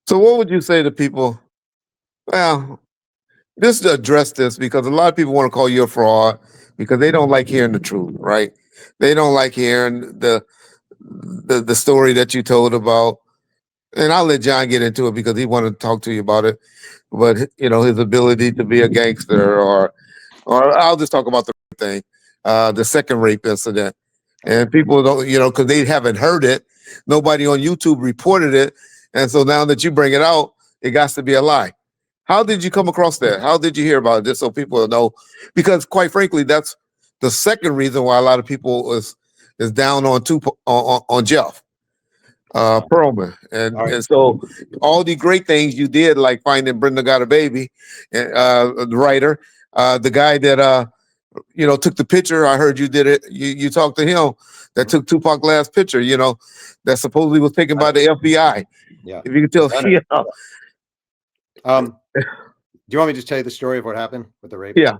So what would you say to people? Well, just to address this because a lot of people want to call you a fraud because they don't like hearing the truth, right? They don't like hearing the story that you told about. And I'll let John get into it because he wanted to talk to you about it. But his ability to be a gangster, or I'll just talk about the thing, the second rape incident. Okay. And people don't, because they haven't heard it. Nobody on YouTube reported it, and so now that you bring it out, it got to be a lie. How did you come across that? How did you hear about it? Just so people will know, because quite frankly, that's the second reason why a lot of people is down on on Jeff Pearlman, All right. and so all the great things you did, like finding Brenda got a baby, the writer, the guy that took the picture. I heard you did it. You talked to him that took Tupac's last picture. That supposedly was taken by the FBI. Yeah. If you could tell, Done it. Do you want me to just tell you the story of what happened with the rape? yeah.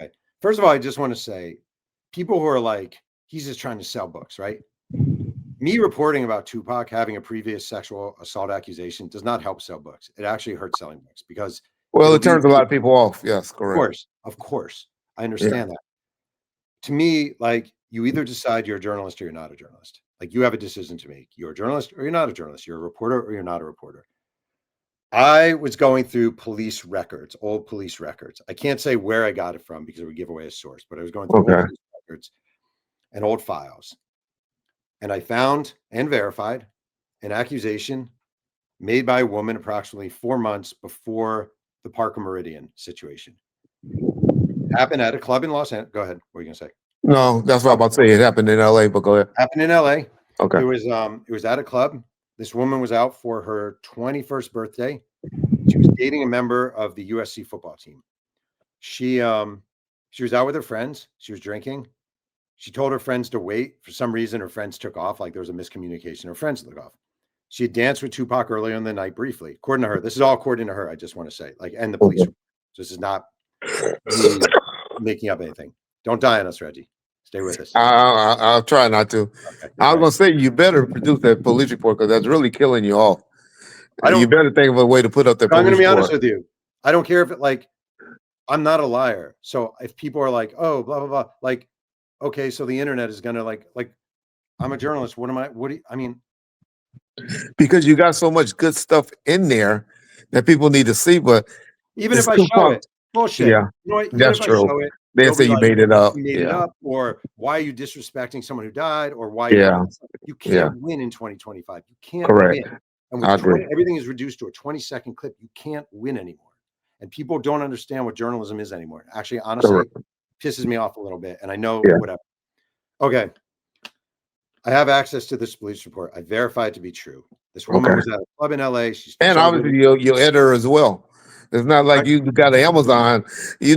Okay. First of all, I just want to say, people who are like, he's just trying to sell books, right? Me reporting about Tupac having a previous sexual assault accusation does not help sell books. It actually hurts selling books because Well, it leads turns a lot to, of people off. Yes, correct. of course, I Yeah. understand that. To me, like, you either decide you're a journalist or you're not a journalist. Like, you have a decision to make. You're a journalist or you're not a journalist. You're a reporter or you're not a reporter. I was going through police records, old police records. I can't say where I got it from because it would give away a source, but I was going through old Okay. police records and old files. And I found and verified an accusation made by a woman approximately 4 months before the Parker Meridian situation. It happened at a club in Los Angeles. Go ahead. What are you going to say? No, that's what I'm about to say. It happened in LA, but go ahead. Happened in LA. Okay. It was at a club. This woman was out for her 21st birthday. She was dating a member of the USC football team. She was out with her friends. She was drinking. She told her friends to wait. For some reason, her friends took off. Like there was a miscommunication. Her friends took off. She had danced with Tupac earlier in the night briefly. According to her, this is all according to her. I just want to say, like, and the police. Okay. So this is not me making up anything. Don't die on us, Reggie. Stay with us. I'll try not to. Okay, I was right. gonna say you better produce that police report because that's really killing you off. I You don't. better think of a way to put up that I'm going to police be honest report. with you. I don't care if it like. I'm not a liar. So if people are like, oh, blah blah blah, like, okay, so the internet is going to like. I'm a journalist. What am I? What do you, I mean? Because you got so much good stuff in there that people need to see. But Even if it's I too show it, bullshit. Yeah, You know what? Even that's if I true. show it, They'll they'll say be you like, made it up. you made it Yeah, up, or why are you disrespecting someone who died, or why you yeah, don't. You yeah. can't win in 2025. You can't Correct. win. And I with agree. everything is reduced to a 20-second clip. You can't win anymore. And people don't understand what journalism is anymore. Actually, honestly, Correct. pisses me off a little bit. And I know Yeah. whatever. Okay. I have access to this police report. I verified to be true. This woman Okay. was at a club in LA. She's And celebrating. obviously you'll editor as well. It's not like you got an Amazon. You're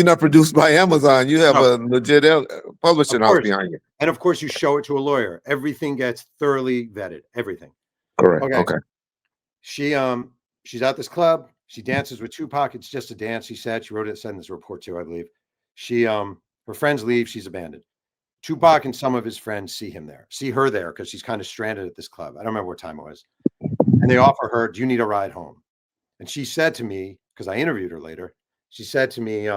not produced by Amazon. You have No, a legit of publishing house course. behind you. And of course, you show it to a lawyer. Everything gets thoroughly vetted. Everything. Correct. Okay. Okay. She's at this club. She dances with Tupac. It's just a dance. She said she wrote it, said in this report too, I believe. Her friends leave. She's abandoned. Tupac and some of his friends see her there because she's kind of stranded at this club. I don't remember what time it was. And they offer her, "Do you need a ride home?" And she said to me, because I interviewed her later, she said to me,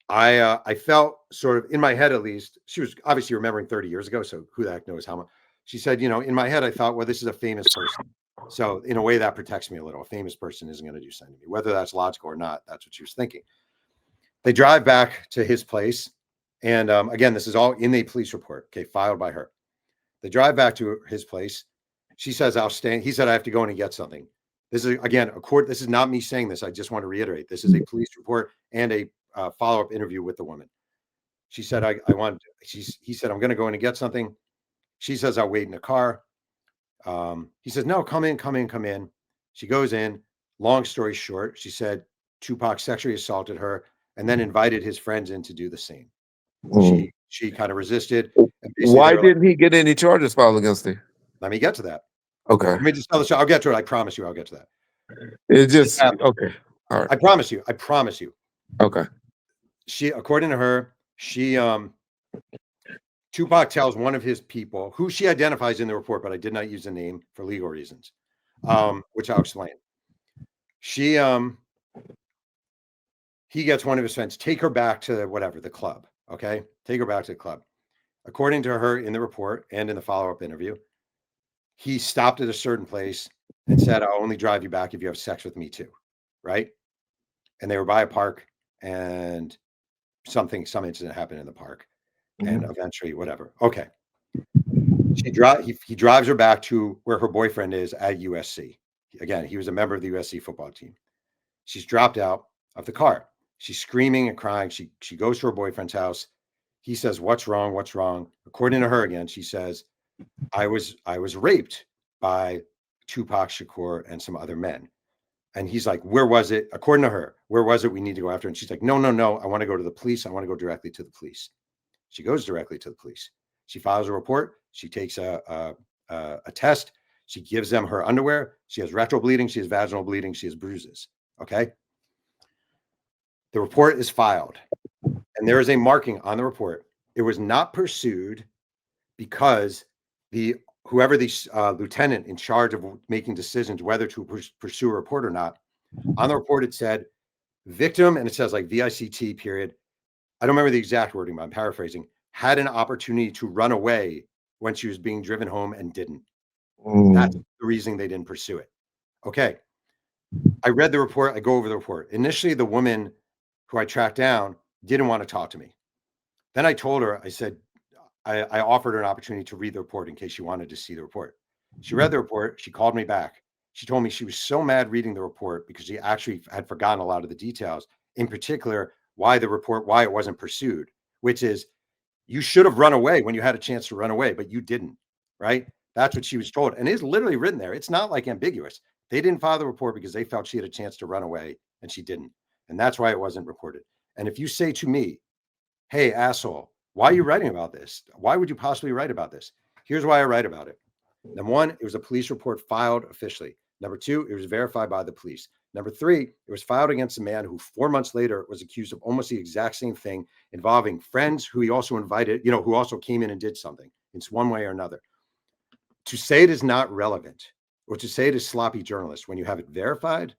I felt sort of in my head, at least, she was obviously remembering 30 years ago. So who the heck knows how much. She said, in my head, I thought, well, this is a famous person. So in a way that protects me a little. A famous person isn't going to do something to me, whether that's logical or not. That's what she was thinking. They drive back to his place. And again, this is all in the police report, okay, filed by her. They drive back to his place. She says, I'll stay. He said, I have to go in and get something. This is, again, a court. This is not me saying this. I just want to reiterate. This is a police report and a follow-up interview with the woman. She said, he said, I'm going to go in and get something. She says, I'll wait in the car. He says, no, come in. She goes in. Long story short, she said Tupac sexually assaulted her and then invited his friends in to do the same. Mhm. She kind of resisted. And basically Why they were like, didn't he get any charges filed against him? let me get to that. Okay. Let me just tell the show. I'll get to it. I promise you I'll get to that. It's just okay. All right. I promise you. Okay. According to her, Tupac tells one of his people, who she identifies in the report, but I did not use the name for legal reasons. which I'll explain. He gets one of his friends, take her back to whatever, the club. Okay. Take her back to the club. According to her in the report and in the follow-up interview, he stopped at a certain place and said, I'll only drive you back if you have sex with me too. Right. And they were by a park and some incident happened in the park. And eventually, whatever. Okay. He drives her back to where her boyfriend is at USC. Again, he was a member of the USC football team. She's dropped out of the car. She's screaming and crying. She goes to her boyfriend's house. He says, "What's wrong? What's wrong?" According to her, again, she says, I was raped by 2Pac Shakur and some other men." And he's like, "Where was it?" According to her, "Where was it? We need to go after." And she's like, No. I want to go to the police. I want to go directly to the police." She goes directly to the police. She files a report. She takes a test. She gives them her underwear. She has rectal bleeding. She has vaginal bleeding. She has bruises. Okay. The report is filed, and there is a marking on the report. It was not pursued because whoever the lieutenant in charge of making decisions whether to pursue a report or not, on the report it said victim, and it says like VICT period. I don't remember the exact wording, but I'm paraphrasing. Had an opportunity to run away when she was being driven home and didn't. That's the reason they didn't pursue it. Okay. I read the report. I go over the report. Initially, the woman who I tracked down didn't want to talk to me. Then I told her, I said, I offered her an opportunity to read the report in case she wanted to see the report. She read the report. She called me back. She told me she was so mad reading the report because she actually had forgotten a lot of the details, in particular, why it wasn't pursued, which is you should have run away when you had a chance to run away, but you didn't, right? That's what she was told. And it's literally written there. It's not like ambiguous. They didn't file the report because they felt she had a chance to run away and she didn't. And that's why it wasn't reported. And if you say to me, "Hey, asshole, why are you writing about this? Why would you possibly write about this?" Here's why I write about it. Number one, it was a police report filed officially. Number two, it was verified by the police. Number three, it was filed against a man who 4 months later was accused of almost the exact same thing involving friends who he also invited, who also came in and did something. It's one way or another. To say it is not relevant or to say it is sloppy journalist when you have it verified,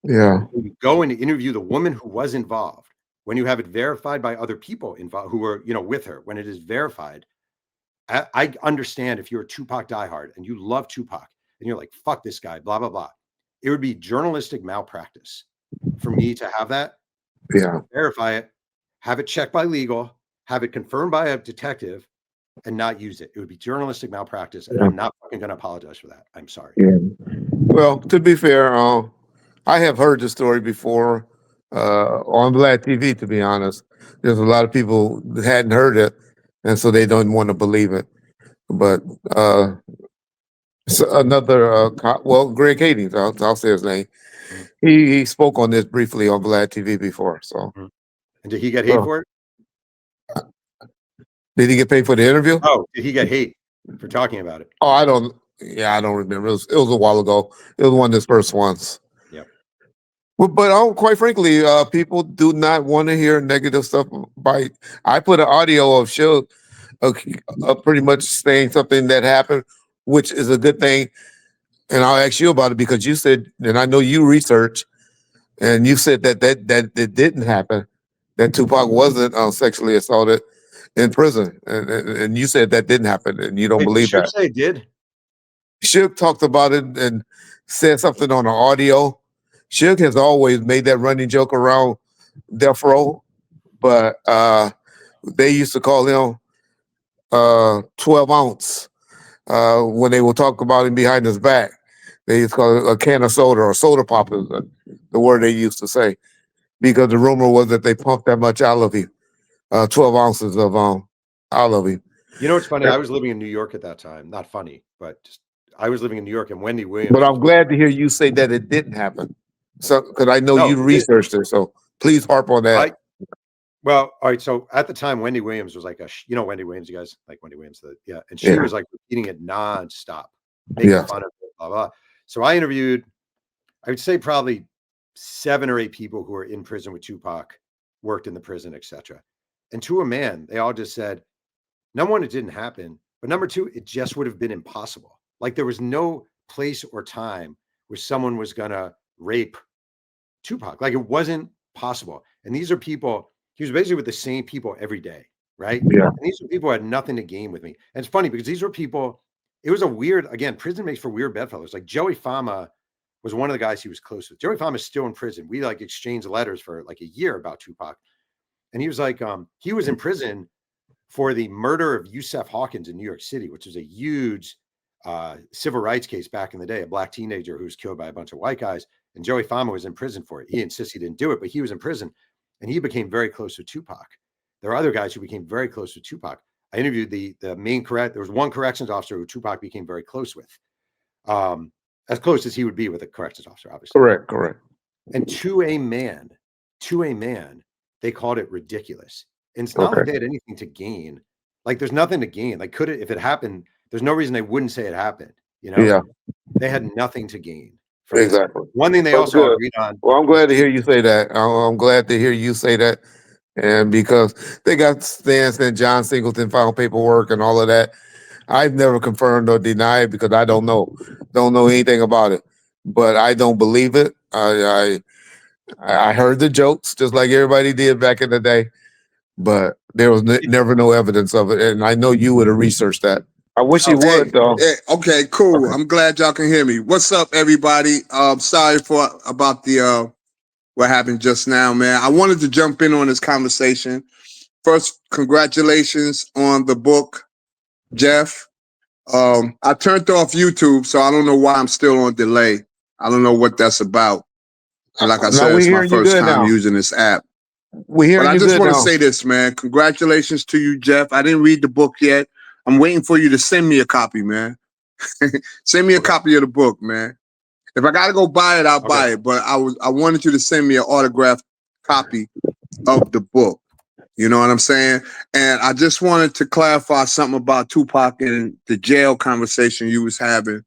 Yeah. when you go and interview the woman who was involved, when you have it verified by other people involved who were, with her, when it is verified, I understand if you're a 2Pac diehard and you love 2Pac and you're like, fuck this guy, blah, blah, blah. It would be journalistic malpractice for me to have that, Yeah. verify it, have it checked by legal, have it confirmed by a detective, and not use it. It would be journalistic malpractice, and I'm not fucking going to apologize for that. I'm sorry. Yeah. Well, to be fair, I have heard the story before on Vlad TV. To be honest, there's a lot of people that hadn't heard it, and so they don't want to believe it. But another, Greg Hades, I'll say his name. Mhm. He spoke on this briefly on Vlad TV before. So, Mhm. And did he get hate for it? did he get paid for the interview? Oh, did he get hate for talking about it? Oh, I don't. Yeah, I don't remember. It was a while ago. It was one of his first ones. Yep. Well, but quite frankly, people do not want to hear negative stuff. I put an audio of Suge, pretty much saying something that happened, which is a good thing. And I'll ask you about it because you said, and I know you research, and you said that it didn't happen. That Tupac wasn't sexually assaulted in prison, and you said that didn't happen, and you don't Wait, did believe Suge that. say it did? Suge talked about it and said something on the audio. Suge has always made that running joke around Death Row, but they used to call him 12 ounce when they would talk about him behind his back. They used to call it a can of soda or soda pop is the word they used to say because the rumor was that they pumped that much out of him, 12 ounces of out of him. You know what's funny? I was living in New York at that time. Not funny, but just I was living in New York, and Wendy But Williams was I'm glad to hear you say that it didn't happen. So, because I know no, you it did. researched it, so please harp on that. Well, all right. So at the time, Wendy Williams was like Wendy Williams, you guys like Wendy Williams, and she Yeah, was like repeating it nonstop, making yeah, fun of it, blah blah. So I interviewed, I would say probably 7 or 8 people who were in prison with Tupac, worked in the prison, etc. And to a man, they all just said, number one, it didn't happen, but number two, it just would have been impossible. Like there was no place or time was someone was gonna rape Tupac. Like, it wasn't possible. And these are people, he was basically with the same people every day, right? Yeah. And these are people who had nothing to gain with me. And it's funny because these were people, it was a weird, again, prison makes for weird bedfellows. Like Joey Fama was one of the guys he was close with. Joey Fama is still in prison. We like exchanged letters for like a year about Tupac. And he was like, he was in prison for the murder of Yusef Hawkins in New York City, which was a huge civil rights case back in the day, a black teenager who was killed by a bunch of white guys. And Joey Fama was in prison for it. He insists he didn't do it, but he was in prison and he became very close with Tupac. There are other guys who became very close with Tupac. I interviewed the main there was one corrections officer who Tupac became very close with. As close as he would be with a corrections officer, obviously. Correct. And to a man, they called it ridiculous. And it's not like they had anything to gain. Like, there's nothing to gain. Like, if it happened, there's no reason they wouldn't say it happened. You know, Yeah, they had nothing to gain. From exactly. This. One thing they also agreed on. Well, I'm glad to hear you say that. I'm glad to hear you say that. And because they got Stan and John Singleton filed paperwork and all of that, I've never confirmed or denied because I don't know anything about it. But I don't believe it. I heard the jokes just like everybody did back in the day, but there was never no evidence of it. And I know you would have researched that. I wish he would, though. Okay, cool. Okay. I'm glad y'all can hear me. What's up, everybody? Sorry about the what happened just now, man. I wanted to jump in on this conversation. First, congratulations on the book, Jeff. I turned off YouTube, so I don't know why I'm still on delay. I don't know what that's about. And like I said, it's my first time using this app. But I just want to say this, man. Congratulations to you, Jeff. I didn't read the book yet. I'm waiting for you to send me a copy, man. Send me a copy of the book, man. If I gotta go buy it, I'll buy it. But I wanted you to send me an autographed copy of the book. You know what I'm saying? And I just wanted to clarify something about Tupac and the jail conversation you was having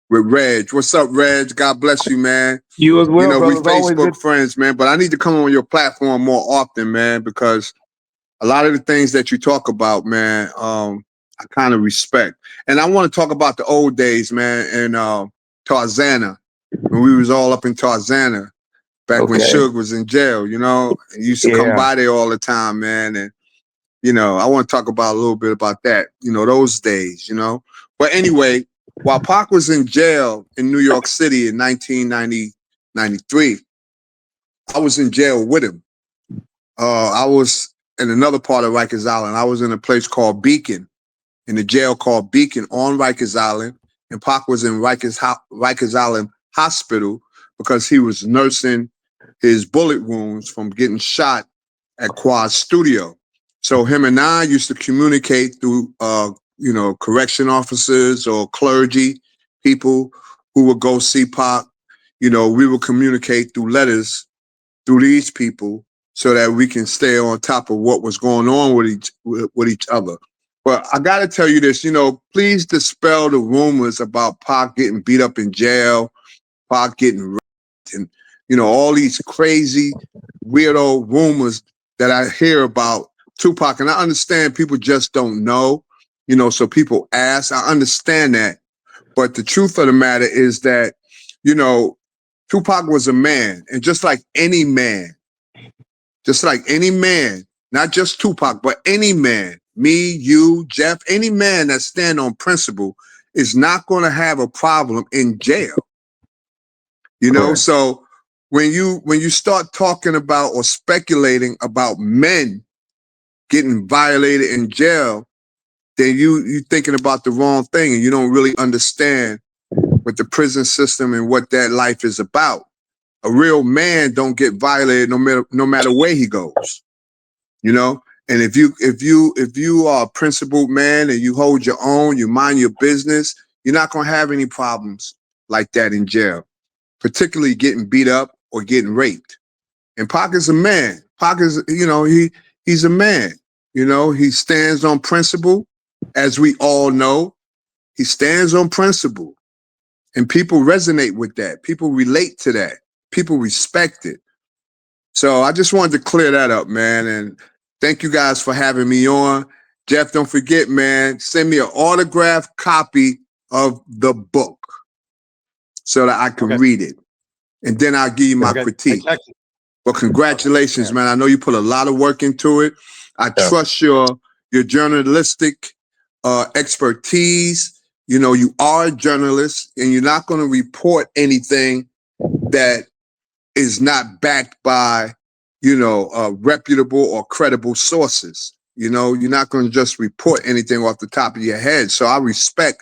with Reg. What's up, Reg? God bless you, man. You as well, you know, brother. we Facebook friends, man. But I need to come on your platform more often, man, because a lot of the things that you talk about, man, I kind of respect. And I want to talk about the old days, man, in Tarzana, when we was all up in Tarzana back when Suge was in jail, you know. He used to come by there all the time, man. And, you know, I want to talk about a little bit about that, you know, those days, you know. But anyway, while Pac was in jail in New York City in 1993, I was in jail with him. I was in another part of Rikers Island. I was in a place called Beacon, in a jail called Beacon on Rikers Island. And Pac was in Rikers Island Hospital because he was nursing his bullet wounds from getting shot at Quad Studio. So him and I used to communicate through, you know, correction officers or clergy, people who would go see Pac. You know, we would communicate through letters through these people so that we can stay on top of what was going on with each other. But I got to tell you this, you know, please dispel the rumors about Pac getting beat up in jail, Pac getting raped, and, you know, all these crazy, weirdo rumors that I hear about Tupac. And I understand people just don't know, you know, so people ask. I understand that. But the truth of the matter is that, you know, Tupac was a man. And just like any man, not just Tupac, but any man, me, you, Jeff, any man that stand on principle is not going to have a problem in jail. You know, so when you start talking about or speculating about men getting violated in jail, then you thinking about the wrong thing and you don't really understand what the prison system and what that life is about. A real man don't get violated no matter where he goes. You know, and if you are a principled man and you hold your own, you mind your business, you're not gonna have any problems like that in jail, particularly getting beat up or getting raped. And Pac is a man. Pac is, you know, he's a man. You know, he stands on principle, as we all know. He stands on principle, and people resonate with that. People relate to that. People respect it. So I just wanted to clear that up, man. And thank you guys for having me on. Jeff, don't forget, man, send me an autographed copy of the book. so that I can Okay. read it. And then I'll give you my Okay. critique. I texted. But congratulations, Okay. man. I know you put a lot of work into it. I Yeah. trust your journalistic expertise. You know, you are a journalist and you're not going to report anything that is not backed by, you know, reputable or credible sources. You know, you're not going to just report anything off the top of your head. So I respect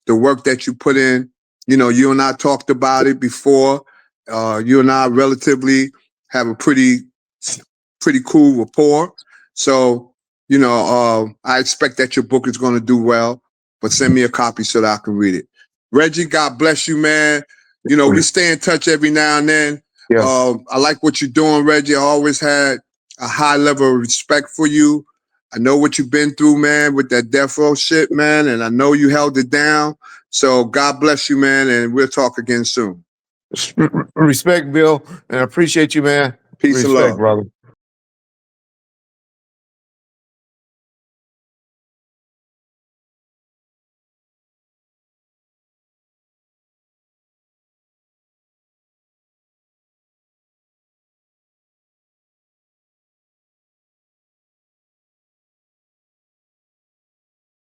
the work that you put in. You know, you and I talked about it before. You and I relatively have a pretty cool rapport. So, you know, I expect that your book is going to do well, but send me a copy so that I can read it. Reggie, God bless you, man. You know, we stay in touch every now and then. Yeah. I like what you're doing, Reggie. I always had a high level of respect for you. I know what you've been through, man, with that death row shit, man, and I know you held it down. So God bless you, man, and we'll talk again soon. Respect, Bill, and I appreciate you, man. Peace and Respect, love. brother.